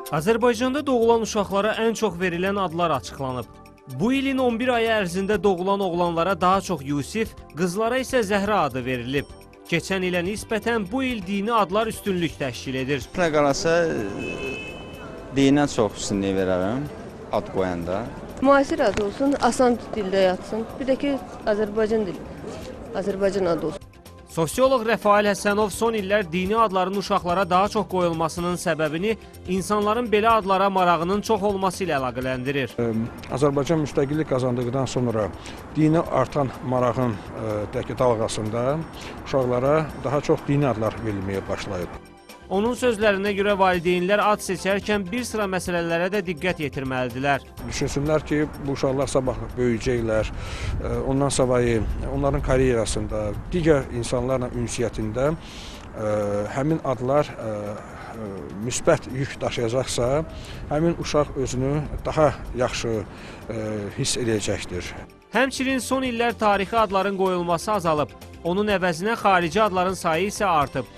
Azərbaycanda doğulan uşaqlara ən çox verilən adlar açıqlanıb. Bu ilin 11 ayı ərzində doğulan oğlanlara daha çox Yusif, qızlara isə Zəhra adı verilib. Keçən ilə nisbətən bu il dini adlar üstünlük təşkil edir. Nə qalasa dinə çox üstünlük verərəm ad qoyanda. Müasir adı olsun, asan dildə yatsın. Bir də ki, Azərbaycan dili, Azərbaycan adı olsun. Sosioloq Rəfail Həsənov son illər dini adların uşaqlara daha çox qoyulmasının səbəbini insanların belə adlara marağının çox olması ilə əlaqələndirir. Azərbaycan müstəqillik qazandıqdan sonra dinə artan marağın dalğasında uşaqlara daha çox dini adlar verilməyə başlayıb. Onun sözlərinə görə valideynlər ad seçərkən bir sıra məsələlərə də diqqət yetirməlidirlər. Düşünsünlər ki, bu uşaqlar sabah böyüyəcəklər, ondan savayı onların karyerasında, digər insanlarla ünsiyyətində həmin adlar müsbət yük daşıyacaqsa, həmin uşaq özünü daha yaxşı hiss edəcəkdir. Həmçinin son illər tarixi adların qoyulması azalıb, onun əvəzinə xarici adların sayı isə artıb.